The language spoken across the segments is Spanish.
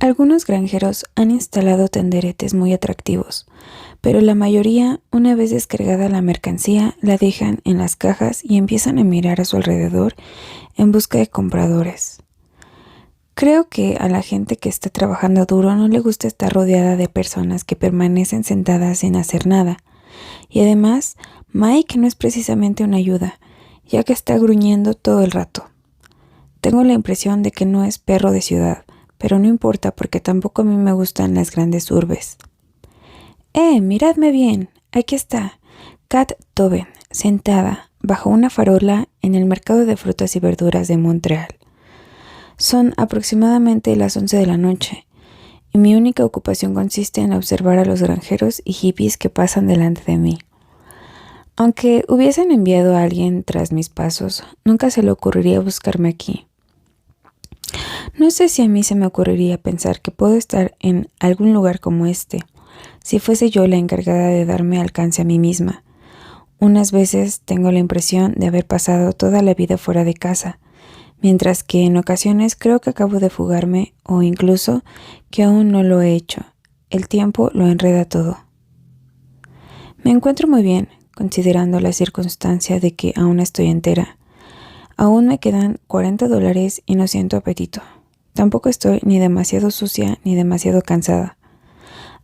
Algunos granjeros han instalado tenderetes muy atractivos, pero la mayoría, una vez descargada la mercancía, la dejan en las cajas y empiezan a mirar a su alrededor en busca de compradores. Creo que a la gente que está trabajando duro no le gusta estar rodeada de personas que permanecen sentadas sin hacer nada. Y además, Mike no es precisamente una ayuda, ya que está gruñendo todo el rato. Tengo la impresión de que no es perro de ciudad, pero no importa porque tampoco a mí me gustan las grandes urbes. Miradme bien, aquí está, Kat Tobin, sentada, bajo una farola en el mercado de frutas y verduras de Montreal. Son aproximadamente las 11 de la noche, y mi única ocupación consiste en observar a los granjeros y hippies que pasan delante de mí. Aunque hubiesen enviado a alguien tras mis pasos, nunca se le ocurriría buscarme aquí. No sé si a mí se me ocurriría pensar que puedo estar en algún lugar como este, si fuese yo la encargada de darme alcance a mí misma. Unas veces tengo la impresión de haber pasado toda la vida fuera de casa, mientras que en ocasiones creo que acabo de fugarme o incluso que aún no lo he hecho. El tiempo lo enreda todo. Me encuentro muy bien, considerando la circunstancia de que aún estoy entera. Aún me quedan $40 y no siento apetito. Tampoco estoy ni demasiado sucia ni demasiado cansada.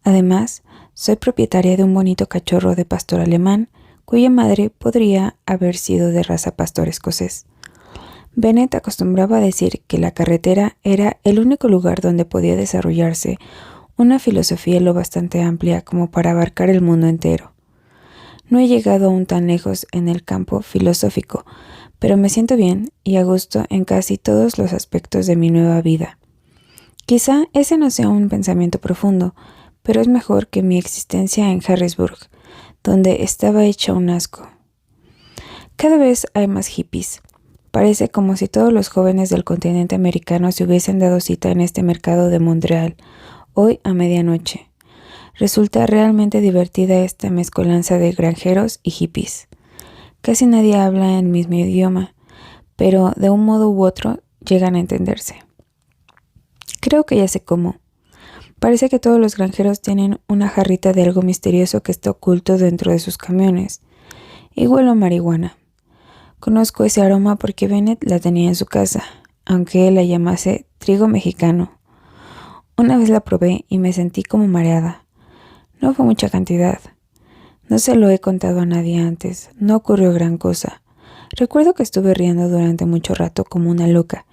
Además, soy propietaria de un bonito cachorro de pastor alemán, cuya madre podría haber sido de raza pastor escocés. Bennett acostumbraba a decir que la carretera era el único lugar donde podía desarrollarse una filosofía lo bastante amplia como para abarcar el mundo entero. No he llegado aún tan lejos en el campo filosófico, pero me siento bien y a gusto en casi todos los aspectos de mi nueva vida. Quizá ese no sea un pensamiento profundo, pero es mejor que mi existencia en Harrisburg, donde estaba hecha un asco. Cada vez hay más hippies. Parece como si todos los jóvenes del continente americano se hubiesen dado cita en este mercado de Montreal, hoy a medianoche. Resulta realmente divertida esta mezcolanza de granjeros y hippies. Casi nadie habla en mismo idioma, pero de un modo u otro llegan a entenderse. Creo que ya sé cómo. Parece que todos los granjeros tienen una jarrita de algo misterioso que está oculto dentro de sus camiones. Y huelo a marihuana. Conozco ese aroma porque Bennett la tenía en su casa, aunque él la llamase trigo mexicano. Una vez la probé y me sentí como mareada. No fue mucha cantidad. No se lo he contado a nadie antes, no ocurrió gran cosa. Recuerdo que estuve riendo durante mucho rato como una loca,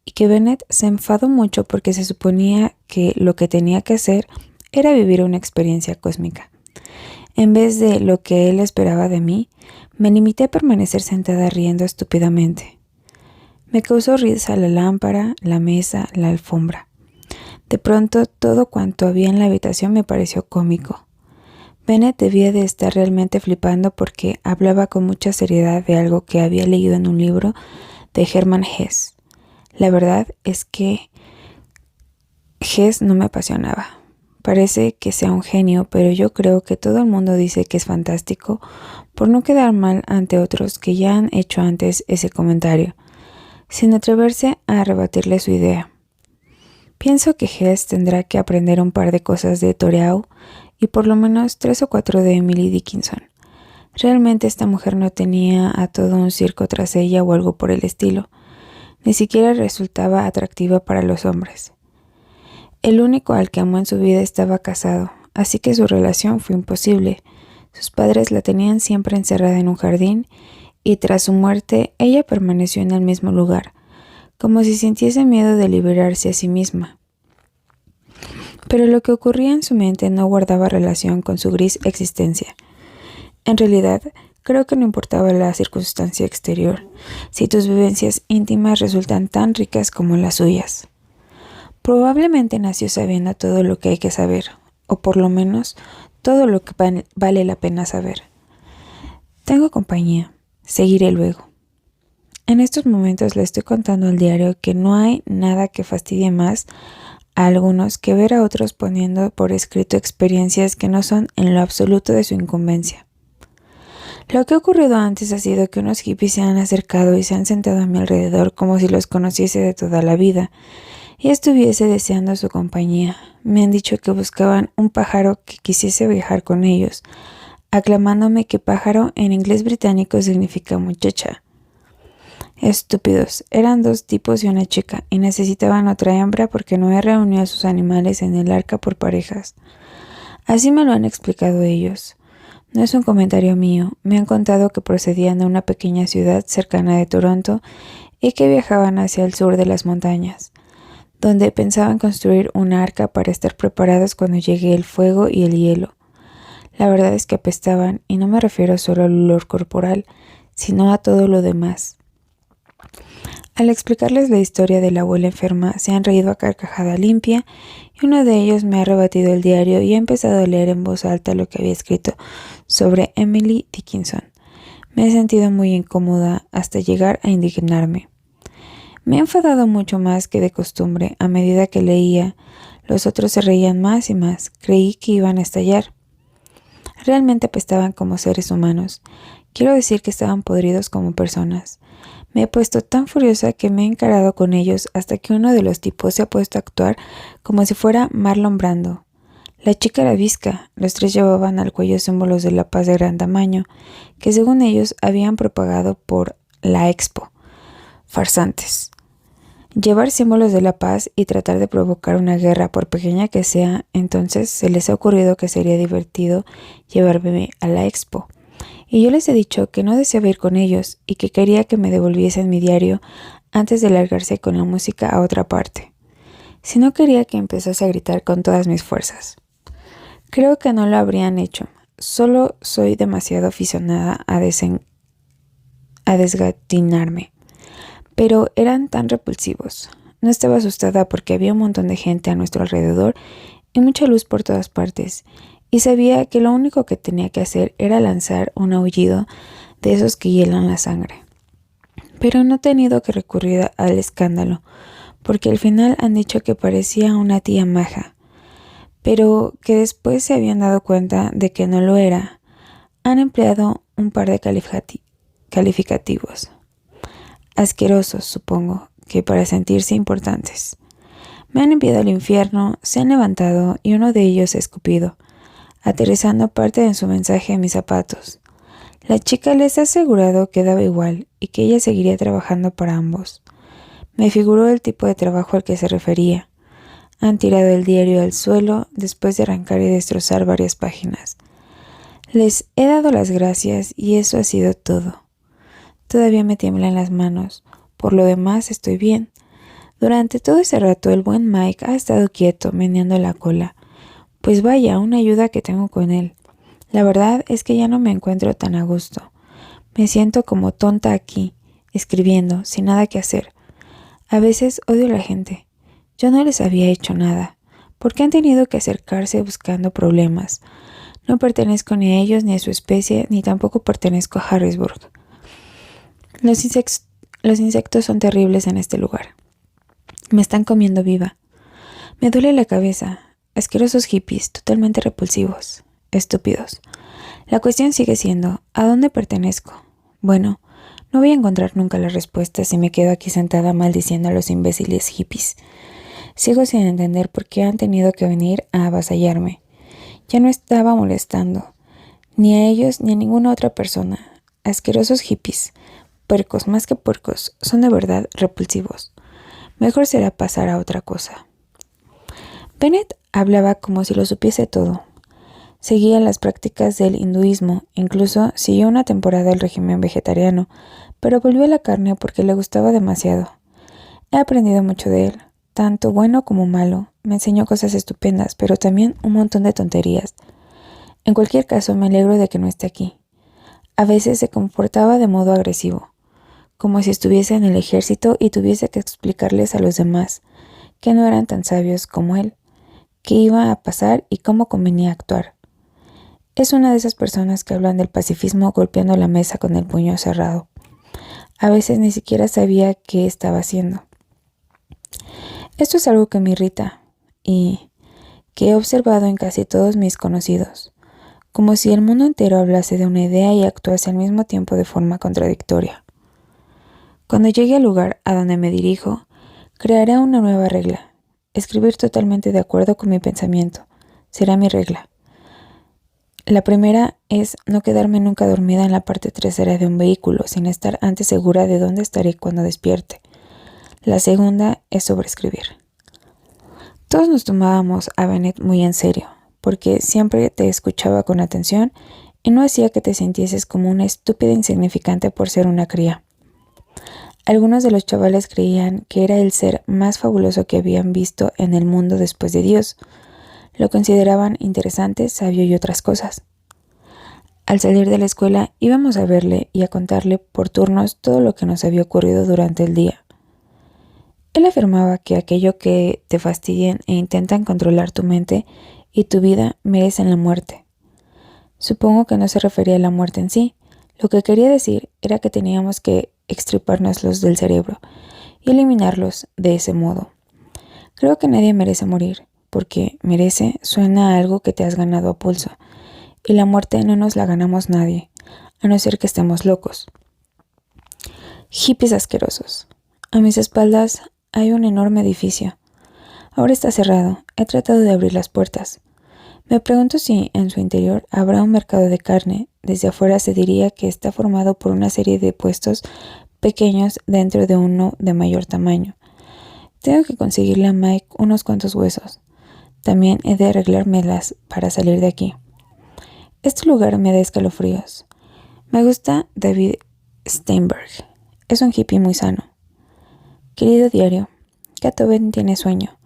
y que Bennett se enfadó mucho porque se suponía que lo que tenía que hacer era vivir una experiencia cósmica. En vez de lo que él esperaba de mí, me limité a permanecer sentada riendo estúpidamente. Me causó risa la lámpara, la mesa, la alfombra. De pronto, todo cuanto había en la habitación me pareció cómico. Bennett debía de estar realmente flipando porque hablaba con mucha seriedad de algo que había leído en un libro de Hermann Hesse. La verdad es que Hesse no me apasionaba. Parece que sea un genio, pero yo creo que todo el mundo dice que es fantástico por no quedar mal ante otros que ya han hecho antes ese comentario, sin atreverse a rebatirle su idea. Pienso que Hesse tendrá que aprender un par de cosas de Thoreau y por lo menos 3 o 4 de Emily Dickinson. Realmente esta mujer no tenía a todo un circo tras ella o algo por el estilo. Ni siquiera resultaba atractiva para los hombres. El único al que amó en su vida estaba casado, así que su relación fue imposible. Sus padres la tenían siempre encerrada en un jardín y tras su muerte ella permaneció en el mismo lugar, como si sintiese miedo de liberarse a sí misma. Pero lo que ocurría en su mente no guardaba relación con su gris existencia. En realidad, creo que no importaba la circunstancia exterior, si tus vivencias íntimas resultan tan ricas como las suyas. Probablemente nació sabiendo todo lo que hay que saber, o por lo menos todo lo que vale la pena saber. Tengo compañía, seguiré luego. En estos momentos le estoy contando al diario que no hay nada que fastidie más a algunos que ver a otros poniendo por escrito experiencias que no son en lo absoluto de su incumbencia. Lo que ha ocurrido antes ha sido que unos hippies se han acercado y se han sentado a mi alrededor como si los conociese de toda la vida, y estuviese deseando su compañía. Me han dicho que buscaban un pájaro que quisiese viajar con ellos, aclamándome que pájaro en inglés británico significa muchacha. Estúpidos, eran 2 tipos y una chica, y necesitaban otra hembra porque Noé reunió a sus animales en el arca por parejas. Así me lo han explicado ellos. No es un comentario mío, me han contado que procedían de una pequeña ciudad cercana de Toronto y que viajaban hacia el sur de las montañas, donde pensaban construir una arca para estar preparados cuando llegue el fuego y el hielo. La verdad es que apestaban, y no me refiero solo al olor corporal, sino a todo lo demás. Al explicarles la historia de la abuela enferma, se han reído a carcajada limpia, y uno de ellos me ha rebatido el diario y ha empezado a leer en voz alta lo que había escrito sobre Emily Dickinson. Me he sentido muy incómoda hasta llegar a indignarme. Me he enfadado mucho más que de costumbre. A medida que leía, los otros se reían más y más. Creí que iban a estallar. Realmente apestaban como seres humanos. Quiero decir que estaban podridos como personas. Me he puesto tan furiosa que me he encarado con ellos hasta que uno de los tipos se ha puesto a actuar como si fuera Marlon Brando. La chica era visca. Los 3 llevaban al cuello símbolos de la paz de gran tamaño, que según ellos habían propagado por la Expo. Farsantes. Llevar símbolos de la paz y tratar de provocar una guerra, por pequeña que sea, entonces se les ha ocurrido que sería divertido llevarme a la Expo. Y yo les he dicho que no deseaba ir con ellos y que quería que me devolviesen mi diario antes de largarse con la música a otra parte. Si no, quería que empezase a gritar con todas mis fuerzas. Creo que no lo habrían hecho. Solo soy demasiado aficionada a desgatinarme. Pero eran tan repulsivos. No estaba asustada porque había un montón de gente a nuestro alrededor y mucha luz por todas partes, y sabía que lo único que tenía que hacer era lanzar un aullido de esos que hielan la sangre. Pero no he tenido que recurrir al escándalo, porque al final han dicho que parecía una tía maja, pero que después se habían dado cuenta de que no lo era. Han empleado un par de calificativos. Asquerosos, supongo, que para sentirse importantes. Me han enviado al infierno, se han levantado y uno de ellos ha escupido, aterrizando parte de su mensaje en mis zapatos. La chica les ha asegurado que daba igual y que ella seguiría trabajando para ambos. Me figuró el tipo de trabajo al que se refería. Han tirado el diario al suelo después de arrancar y destrozar varias páginas. Les he dado las gracias y eso ha sido todo. Todavía me tiemblan las manos. Por lo demás, estoy bien. Durante todo ese rato, el buen Mike ha estado quieto, meneando la cola. Pues vaya, una ayuda que tengo con él. La verdad es que ya no me encuentro tan a gusto. Me siento como tonta aquí, escribiendo, sin nada que hacer. A veces odio a la gente. Yo no les había hecho nada. ¿Por qué han tenido que acercarse buscando problemas? No pertenezco ni a ellos ni a su especie, ni tampoco pertenezco a Harrisburg. Los insectos son terribles en este lugar. Me están comiendo viva. Me duele la cabeza. Asquerosos hippies, totalmente repulsivos. Estúpidos. La cuestión sigue siendo, ¿a dónde pertenezco? Bueno, no voy a encontrar nunca la respuesta si me quedo aquí sentada maldiciendo a los imbéciles hippies. Sigo sin entender por qué han tenido que venir a avasallarme. Ya no estaba molestando, ni a ellos ni a ninguna otra persona. Asquerosos hippies. Puercos, más que puercos, son de verdad repulsivos. Mejor será pasar a otra cosa. Bennett hablaba como si lo supiese todo. Seguía las prácticas del hinduismo, incluso siguió una temporada el régimen vegetariano, pero volvió a la carne porque le gustaba demasiado. He aprendido mucho de él, tanto bueno como malo. Me enseñó cosas estupendas, pero también un montón de tonterías. En cualquier caso, me alegro de que no esté aquí. A veces se comportaba de modo agresivo, como si estuviese en el ejército y tuviese que explicarles a los demás que no eran tan sabios como él, qué iba a pasar y cómo convenía actuar. Es una de esas personas que hablan del pacifismo golpeando la mesa con el puño cerrado. A veces ni siquiera sabía qué estaba haciendo. Esto es algo que me irrita y que he observado en casi todos mis conocidos, como si el mundo entero hablase de una idea y actuase al mismo tiempo de forma contradictoria. Cuando llegue al lugar a donde me dirijo, Crearé una nueva regla. Escribir totalmente de acuerdo con mi pensamiento. Será mi regla. La primera es no quedarme nunca dormida en la parte trasera de un vehículo sin estar antes segura de dónde estaré cuando despierte. La segunda es sobreescribir. Todos nos tomábamos a Bennett muy en serio, porque siempre te escuchaba con atención y no hacía que te sintieses como una estúpida insignificante por ser una cría. Algunos de los chavales creían que era el ser más fabuloso que habían visto en el mundo después de Dios. Lo consideraban interesante, sabio y otras cosas. Al salir de la escuela íbamos a verle y a contarle por turnos todo lo que nos había ocurrido durante el día. Él afirmaba que aquello que te fastidian e intentan controlar tu mente y tu vida merecen la muerte. Supongo que no se refería a la muerte en sí. Lo que quería decir era que teníamos que extirpárnoslos del cerebro y eliminarlos de ese modo. Creo que nadie merece morir, porque merece suena a algo que te has ganado a pulso, y la muerte no nos la ganamos nadie, a no ser que estemos locos. Hippies asquerosos. A mis espaldas hay un enorme edificio. Ahora está cerrado. He tratado de abrir las puertas. Me pregunto si en su interior habrá un mercado de carne. Desde afuera se diría que está formado por una serie de puestos pequeños dentro de uno de mayor tamaño. Tengo que conseguirle a Mike unos cuantos huesos. También he de arreglármelas para salir de aquí. Este lugar me da escalofríos. Me gusta David Steinberg. Es un hippie muy sano. Querido diario, Beethoven tiene sueño,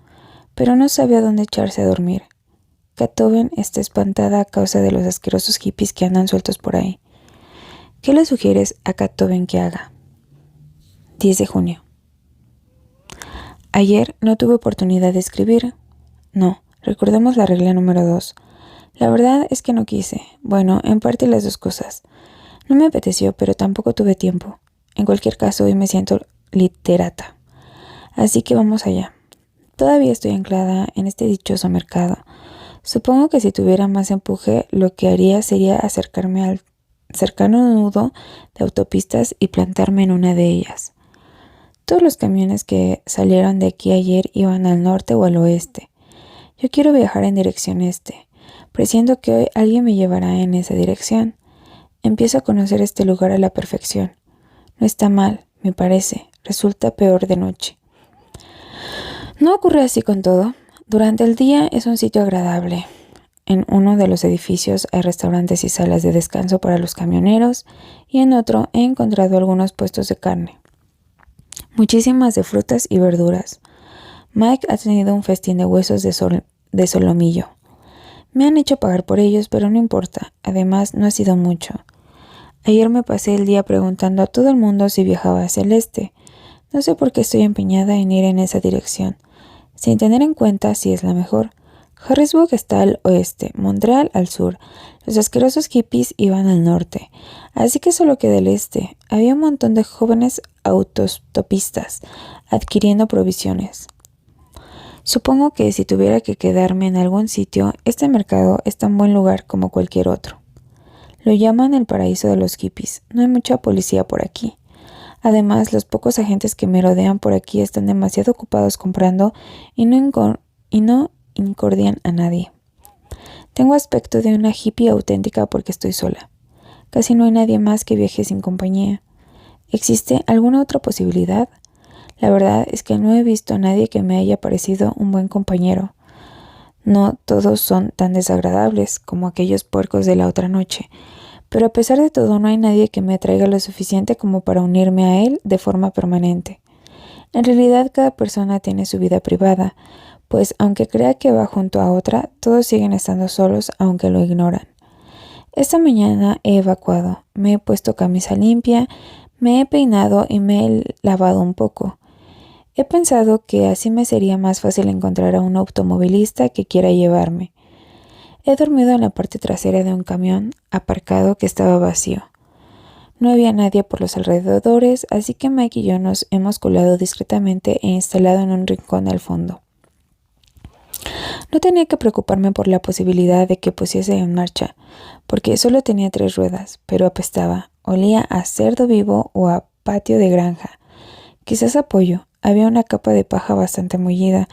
pero no sabe a dónde echarse a dormir. Beethoven está espantada a causa de los asquerosos hippies que andan sueltos por ahí. ¿Qué le sugieres a Beethoven que haga? 10 de junio. Ayer no tuve oportunidad de escribir. No, recordemos la regla número 2. La verdad es que no quise. Bueno, en parte las dos cosas. No me apeteció, pero tampoco tuve tiempo. En cualquier caso, hoy me siento literata. Así que vamos allá. Todavía estoy anclada en este dichoso mercado. Supongo que si tuviera más empuje, lo que haría sería acercarme al cercano nudo de autopistas y plantarme en una de ellas. Todos los camiones que salieron de aquí ayer iban al norte o al oeste. Yo quiero viajar en dirección este. Presiento que hoy alguien me llevará en esa dirección. Empiezo a conocer este lugar a la perfección. No está mal, me parece. Resulta peor de noche. No ocurre así con todo. Durante el día es un sitio agradable. En uno de los edificios hay restaurantes y salas de descanso para los camioneros y en otro he encontrado algunos puestos de carne. Muchísimas de frutas y verduras. Mike ha tenido un festín de huesos de solomillo. Me han hecho pagar por ellos, pero no importa. Además, no ha sido mucho. Ayer me pasé el día preguntando a todo el mundo si viajaba hacia el este. No sé por qué estoy empeñada en ir en esa dirección, sin tener en cuenta si es la mejor. Harrisburg está al oeste, Montreal al sur. Los asquerosos hippies iban al norte, así que solo queda el este. Había un montón de jóvenes autostopistas adquiriendo provisiones. Supongo que si tuviera que quedarme en algún sitio, este mercado es tan buen lugar como cualquier otro. Lo llaman el paraíso de los hippies. No hay mucha policía por aquí. Además, los pocos agentes que me rodean por aquí están demasiado ocupados comprando y no incordian a nadie. Tengo aspecto de una hippie auténtica porque estoy sola. Casi no hay nadie más que viaje sin compañía. ¿Existe alguna otra posibilidad? La verdad es que no he visto a nadie que me haya parecido un buen compañero. No todos son tan desagradables como aquellos puercos de la otra noche, pero a pesar de todo no hay nadie que me atraiga lo suficiente como para unirme a él de forma permanente. En realidad cada persona tiene su vida privada, pues aunque crea que va junto a otra, todos siguen estando solos aunque lo ignoran. Esta mañana he evacuado, me he puesto camisa limpia, me he peinado y me he lavado un poco. He pensado que así me sería más fácil encontrar a un automovilista que quiera llevarme. He dormido en la parte trasera de un camión aparcado que estaba vacío. No había nadie por los alrededores, así que Mike y yo nos hemos colado discretamente e instalado en un rincón al fondo. No tenía que preocuparme por la posibilidad de que pusiese en marcha, porque solo tenía 3 ruedas, pero apestaba, olía a cerdo vivo o a patio de granja. Quizás a pollo, Había una capa de paja bastante mullida,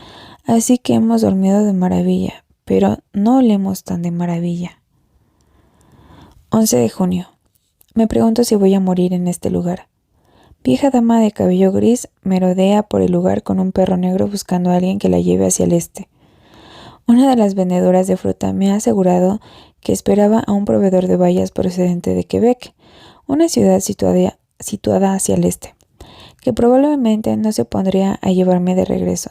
así que hemos dormido de maravilla, pero no olemos tan de maravilla. 11 de junio. Me pregunto si voy a morir en este lugar. Vieja dama de cabello gris merodea por el lugar con un perro negro buscando a alguien que la lleve hacia el este. Una de las vendedoras de fruta me ha asegurado que esperaba a un proveedor de bayas procedente de Quebec, una ciudad situada hacia el este, que probablemente no se pondría a llevarme de regreso,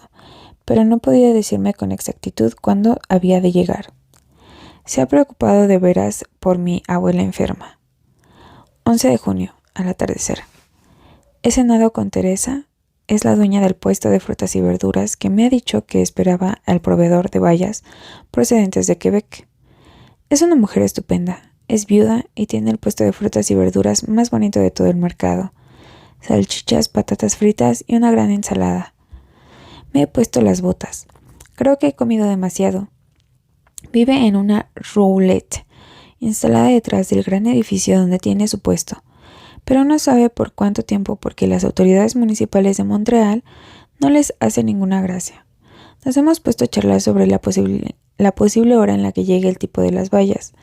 pero no podía decirme con exactitud cuándo había de llegar. Se ha preocupado de veras por mi abuela enferma. 11 de junio, al atardecer. He cenado con Teresa, es la dueña del puesto de frutas y verduras que me ha dicho que esperaba al proveedor de bayas procedentes de Quebec. Es una mujer estupenda, es viuda y tiene el puesto de frutas y verduras más bonito de todo el mercado. Salchichas, patatas fritas y una gran ensalada. Me he puesto las botas. Creo que he comido demasiado. Vive en una roulette, instalada detrás del gran edificio donde tiene su puesto, pero no sabe por cuánto tiempo porque las autoridades municipales de Montreal no les hace ninguna gracia. Nos hemos puesto a charlar sobre la posible hora en la que llegue el tipo de las bayas.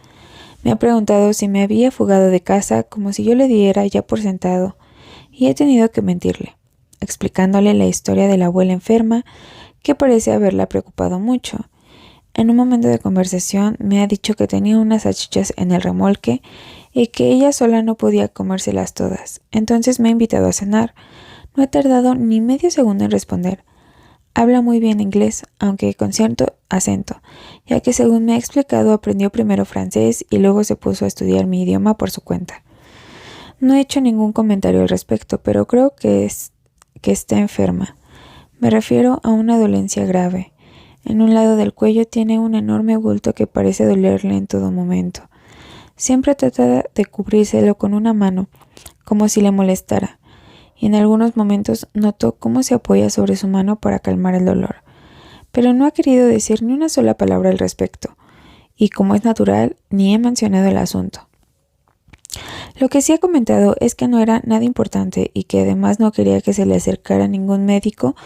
Me ha preguntado si me había fugado de casa como si yo le diera ya por sentado, y he tenido que mentirle, explicándole la historia de la abuela enferma que parece haberla preocupado mucho. En un momento de conversación me ha dicho que tenía unas salchichas en el remolque y que ella sola no podía comérselas todas. Entonces me ha invitado a cenar. No he tardado ni medio segundo en responder. Habla muy bien inglés, aunque con cierto acento, ya que según me ha explicado aprendió primero francés y luego se puso a estudiar mi idioma por su cuenta. No he hecho ningún comentario al respecto, pero creo que está enferma. Me refiero a una dolencia grave. En un lado del cuello tiene un enorme bulto que parece dolerle en todo momento. Siempre trata de cubrírselo con una mano, como si le molestara, y en algunos momentos noto cómo se apoya sobre su mano para calmar el dolor, pero no ha querido decir ni una sola palabra al respecto, y como es natural, ni he mencionado el asunto. Lo que sí ha comentado es que no era nada importante y que además no quería que se le acercara ningún médico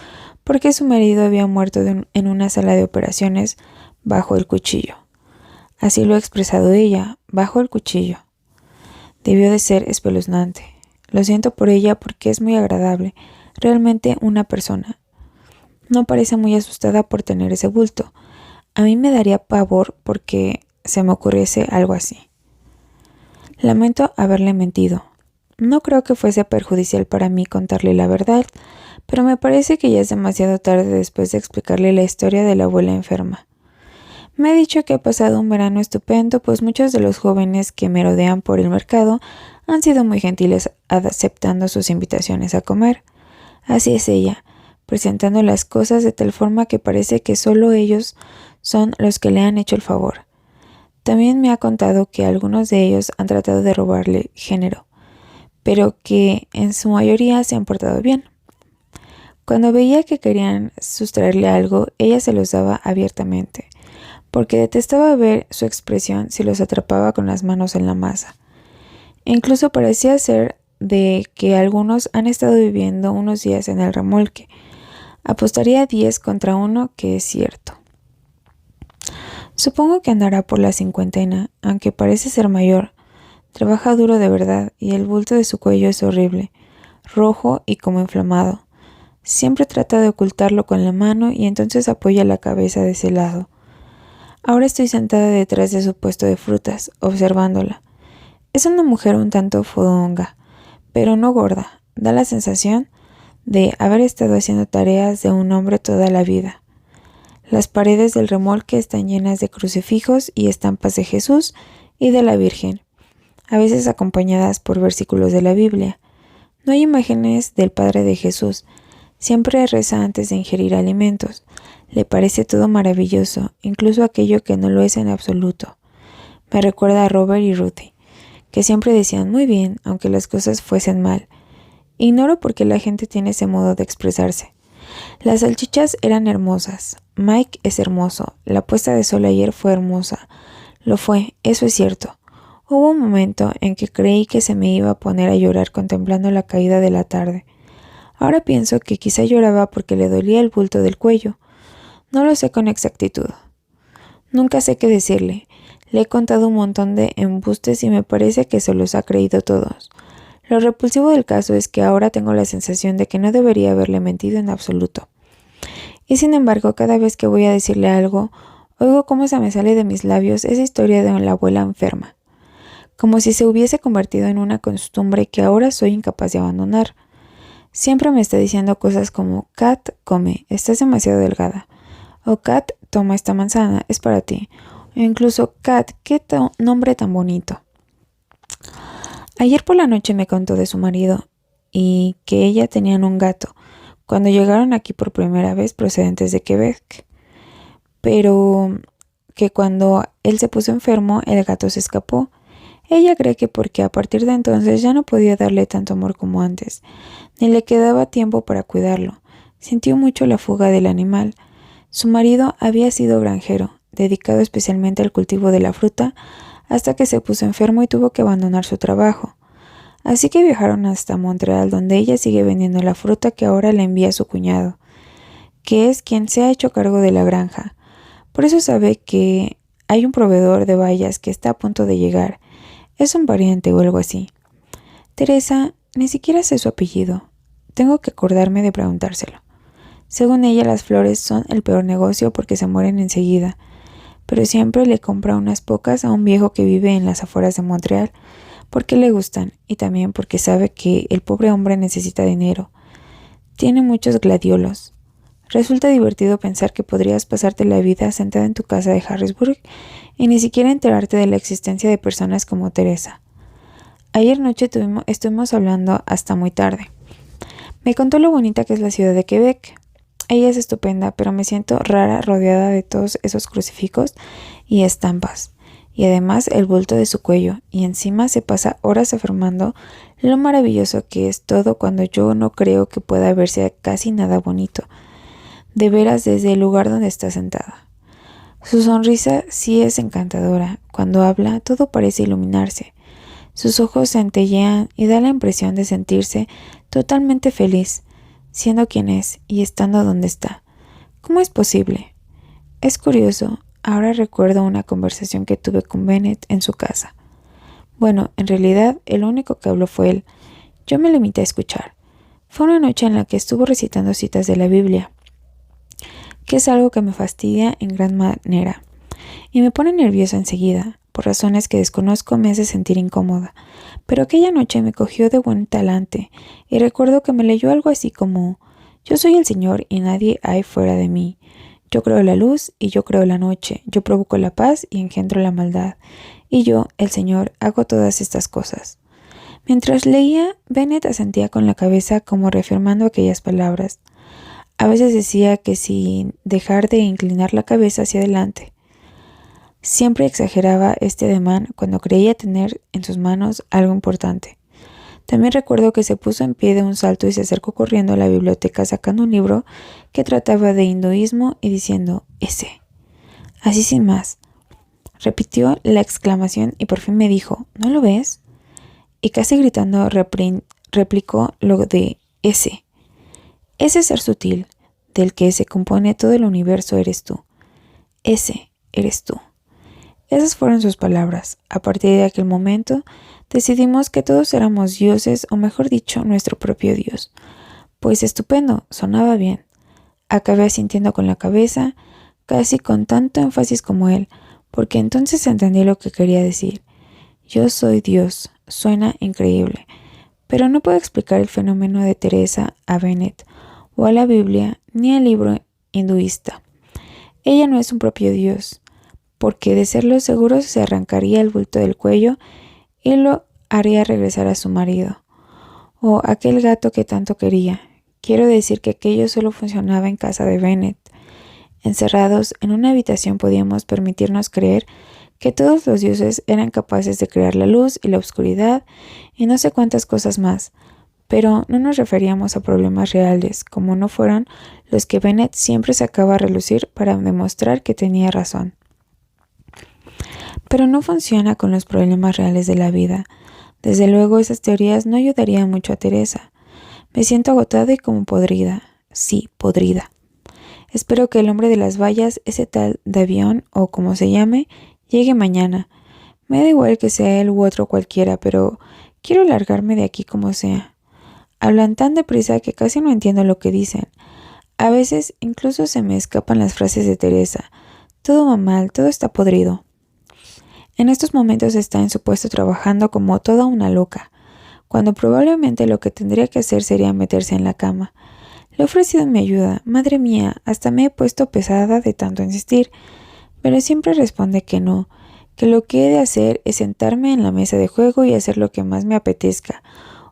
porque su marido había muerto en una sala de operaciones bajo el cuchillo. Así lo ha expresado ella, bajo el cuchillo. Debió de ser espeluznante. Lo siento por ella porque es muy agradable, realmente una persona. No parece muy asustada por tener ese bulto. A mí me daría pavor porque se me ocurriese algo así. Lamento haberle mentido. No creo que fuese perjudicial para mí contarle la verdad, pero me parece que ya es demasiado tarde después de explicarle la historia de la abuela enferma. Me ha dicho que ha pasado un verano estupendo, pues muchos de los jóvenes que merodean por el mercado han sido muy gentiles aceptando sus invitaciones a comer. Así es ella, presentando las cosas de tal forma que parece que solo ellos son los que le han hecho el favor. También me ha contado que algunos de ellos han tratado de robarle género, pero que en su mayoría se han portado bien. Cuando veía que querían sustraerle algo, ella se los daba abiertamente, porque detestaba ver su expresión si los atrapaba con las manos en la masa. Incluso parecía ser de que algunos han estado viviendo unos días en el remolque. Apostaría 10 contra 1 que es cierto. Supongo que andará por la 50, aunque parece ser mayor. Trabaja duro de verdad y el bulto de su cuello es horrible, rojo y como inflamado. Siempre trata de ocultarlo con la mano y entonces apoya la cabeza de ese lado. Ahora estoy sentada detrás de su puesto de frutas, observándola. Es una mujer un tanto fodonga, pero no gorda. Da la sensación de haber estado haciendo tareas de un hombre toda la vida. Las paredes del remolque están llenas de crucifijos y estampas de Jesús y de la Virgen, a veces acompañadas por versículos de la Biblia. No hay imágenes del Padre de Jesús. Siempre reza antes de ingerir alimentos. Le parece todo maravilloso, incluso aquello que no lo es en absoluto. Me recuerda a Robert y Ruthie, que siempre decían muy bien, aunque las cosas fuesen mal. Ignoro por qué la gente tiene ese modo de expresarse. Las salchichas eran hermosas. Mike es hermoso. La puesta de sol ayer fue hermosa. Lo fue, eso es cierto. Hubo un momento en que creí que se me iba a poner a llorar contemplando la caída de la tarde. Ahora pienso que quizá lloraba porque le dolía el bulto del cuello. No lo sé con exactitud. Nunca sé qué decirle. Le he contado un montón de embustes y me parece que se los ha creído todos. Lo repulsivo del caso es que ahora tengo la sensación de que no debería haberle mentido en absoluto. Y sin embargo, cada vez que voy a decirle algo, oigo cómo se me sale de mis labios esa historia de la abuela enferma, como si se hubiese convertido en una costumbre que ahora soy incapaz de abandonar. Siempre me está diciendo cosas como: Kat, come, estás demasiado delgada. O Kat, toma esta manzana, es para ti. O incluso: Kat, qué nombre tan bonito. Ayer por la noche me contó de su marido y que ella tenían un gato cuando llegaron aquí por primera vez procedentes de Quebec, pero que cuando él se puso enfermo el gato se escapó. Ella cree que porque a partir de entonces ya no podía darle tanto amor como antes, ni le quedaba tiempo para cuidarlo. Sintió mucho la fuga del animal. Su marido había sido granjero, dedicado especialmente al cultivo de la fruta, hasta que se puso enfermo y tuvo que abandonar su trabajo. Así que viajaron hasta Montreal, donde ella sigue vendiendo la fruta que ahora le envía su cuñado, que es quien se ha hecho cargo de la granja. Por eso sabe que hay un proveedor de bayas que está a punto de llegar. Es un pariente o algo así. Teresa, ni siquiera sé su apellido. Tengo que acordarme de preguntárselo. Según ella, las flores son el peor negocio porque se mueren enseguida, pero siempre le compra unas pocas a un viejo que vive en las afueras de Montreal, porque le gustan y también porque sabe que el pobre hombre necesita dinero. Tiene muchos gladiolos. Resulta divertido pensar que podrías pasarte la vida sentada en tu casa de Harrisburg y ni siquiera enterarte de la existencia de personas como Teresa. Ayer noche estuvimos hablando hasta muy tarde. Me contó lo bonita que es la ciudad de Quebec. Ella es estupenda, pero me siento rara rodeada de todos esos crucifijos y estampas. Y además el bulto de su cuello, y encima se pasa horas afirmando lo maravilloso que es todo cuando yo no creo que pueda verse casi nada bonito, de veras desde el lugar donde está sentada. Su sonrisa sí es encantadora. Cuando habla, todo parece iluminarse. Sus ojos centellean y da la impresión de sentirse totalmente feliz, siendo quien es y estando donde está. ¿Cómo es posible? Es curioso. Ahora recuerdo una conversación que tuve con Bennett en su casa. Bueno, en realidad, el único que habló fue él. Yo me limité a escuchar. Fue una noche en la que estuvo recitando citas de la Biblia, que es algo que me fastidia en gran manera, y me pone nerviosa enseguida. Por razones que desconozco me hace sentir incómoda, pero aquella noche me cogió de buen talante, y recuerdo que me leyó algo así como: yo soy el Señor y nadie hay fuera de mí. Yo creo la luz y yo creo la noche, yo provoco la paz y engendro la maldad, y yo, el Señor, hago todas estas cosas. Mientras leía, Bennett asentía con la cabeza como reafirmando aquellas palabras. A veces decía que sin dejar de inclinar la cabeza hacia adelante. Siempre exageraba este ademán cuando creía tener en sus manos algo importante. También recuerdo que se puso en pie de un salto y se acercó corriendo a la biblioteca sacando un libro que trataba de hinduismo y diciendo: ese. Así sin más. Repitió la exclamación y por fin me dijo: ¿no lo ves? Y casi gritando replicó lo de ese. Ese ser sutil, del que se compone todo el universo, eres tú. Ese eres tú. Esas fueron sus palabras. A partir de aquel momento, decidimos que todos éramos dioses, o mejor dicho, nuestro propio Dios. Pues estupendo, sonaba bien. Acabé asintiendo con la cabeza, casi con tanto énfasis como él, porque entonces entendí lo que quería decir. Yo soy Dios, suena increíble, pero no puedo explicar el fenómeno de Teresa a Bennett, o a la Biblia, ni al libro hinduista. Ella no es un propio Dios, porque de serlo seguro se arrancaría el bulto del cuello y lo haría regresar a su marido, o aquel gato que tanto quería. Quiero decir que aquello solo funcionaba en casa de Bennett. Encerrados en una habitación podíamos permitirnos creer que todos los dioses eran capaces de crear la luz y la oscuridad y no sé cuántas cosas más, pero no nos referíamos a problemas reales, como no fueron los que Bennett siempre sacaba a relucir para demostrar que tenía razón. Pero no funciona con los problemas reales de la vida. Desde luego esas teorías no ayudarían mucho a Teresa. Me siento agotada y como podrida. Sí, podrida. Espero que el hombre de las vallas, ese tal Davión o como se llame, llegue mañana. Me da igual que sea él u otro cualquiera, pero quiero largarme de aquí como sea. Hablan tan deprisa que casi no entiendo lo que dicen. A veces incluso se me escapan las frases de Teresa. Todo va mal, todo está podrido. En estos momentos está en su puesto trabajando como toda una loca, cuando probablemente lo que tendría que hacer sería meterse en la cama. Le he ofrecido mi ayuda, madre mía, hasta me he puesto pesada de tanto insistir, pero siempre responde que no, que lo que he de hacer es sentarme en la mesa de juego y hacer lo que más me apetezca,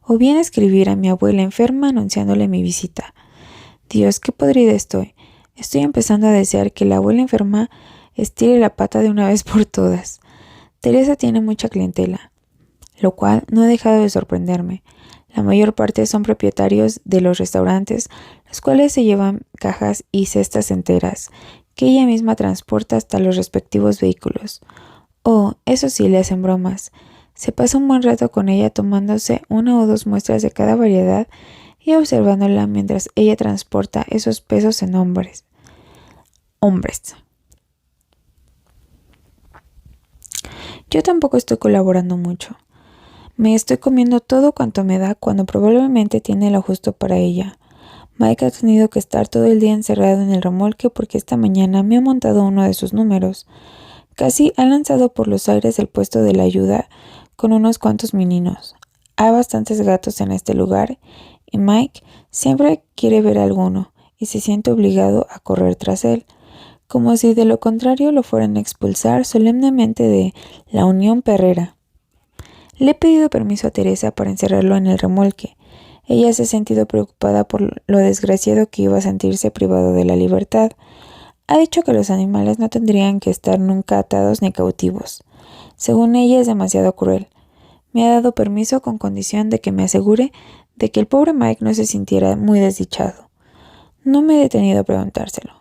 o bien escribir a mi abuela enferma anunciándole mi visita. Dios, qué podrida estoy. Estoy empezando a desear que la abuela enferma estire la pata de una vez por todas. Teresa tiene mucha clientela, lo cual no ha dejado de sorprenderme. La mayor parte son propietarios de los restaurantes, los cuales se llevan cajas y cestas enteras, que ella misma transporta hasta los respectivos vehículos. Oh, eso sí, le hacen bromas. Se pasa un buen rato con ella tomándose una o dos muestras de cada variedad y observándola mientras ella transporta esos pesos en hombres. Yo tampoco estoy colaborando mucho. Me estoy comiendo todo cuanto me da cuando probablemente tiene lo justo para ella. Mike ha tenido que estar todo el día encerrado en el remolque porque esta mañana me ha montado uno de sus números. Casi ha lanzado por los aires el puesto de la ayuda con unos cuantos meninos. Hay bastantes gatos en este lugar y Mike siempre quiere ver alguno y se siente obligado a correr tras él, como si de lo contrario lo fueran a expulsar solemnemente de la Unión Perrera. Le he pedido permiso a Teresa para encerrarlo en el remolque. Ella se ha sentido preocupada por lo desgraciado que iba a sentirse privado de la libertad. Ha dicho que los animales no tendrían que estar nunca atados ni cautivos. Según ella es demasiado cruel. Me ha dado permiso con condición de que me asegure de que el pobre Mike no se sintiera muy desdichado. No me he detenido a preguntárselo.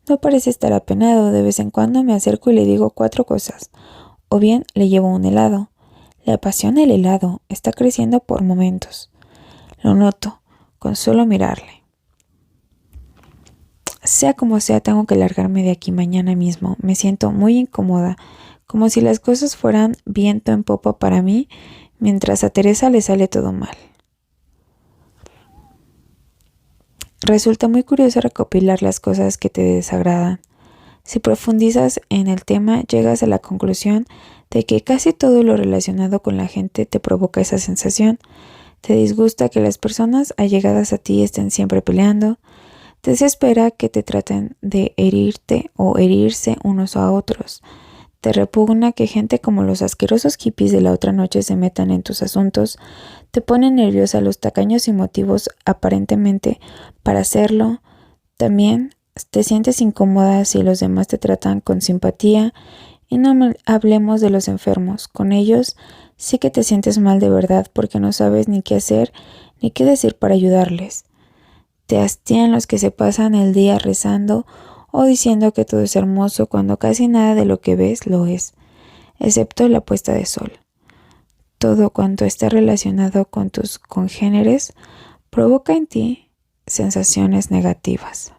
No parece estar apenado. De vez en cuando me acerco y le digo 4 cosas. O bien le llevo un helado. Le apasiona el helado. Está creciendo por momentos. Lo noto, con solo mirarle. Sea como sea, tengo que largarme de aquí mañana mismo. Me siento muy incómoda, como si las cosas fueran viento en popa para mí, mientras a Teresa le sale todo mal. Resulta muy curioso recopilar las cosas que te desagradan. Si profundizas en el tema, llegas a la conclusión de que casi todo lo relacionado con la gente te provoca esa sensación. Te disgusta que las personas allegadas a ti estén siempre peleando. Te desespera que te traten de herirte o herirse unos a otros. Te repugna que gente como los asquerosos hippies de la otra noche se metan en tus asuntos. Te ponen nerviosa los tacaños y motivos aparentemente para hacerlo. También te sientes incómoda si los demás te tratan con simpatía. Y no hablemos de los enfermos. Con ellos sí que te sientes mal de verdad porque no sabes ni qué hacer ni qué decir para ayudarles. Te hastían los que se pasan el día rezando o diciendo que todo es hermoso cuando casi nada de lo que ves lo es, excepto la puesta de sol. Todo cuanto está relacionado con tus congéneres provoca en ti sensaciones negativas.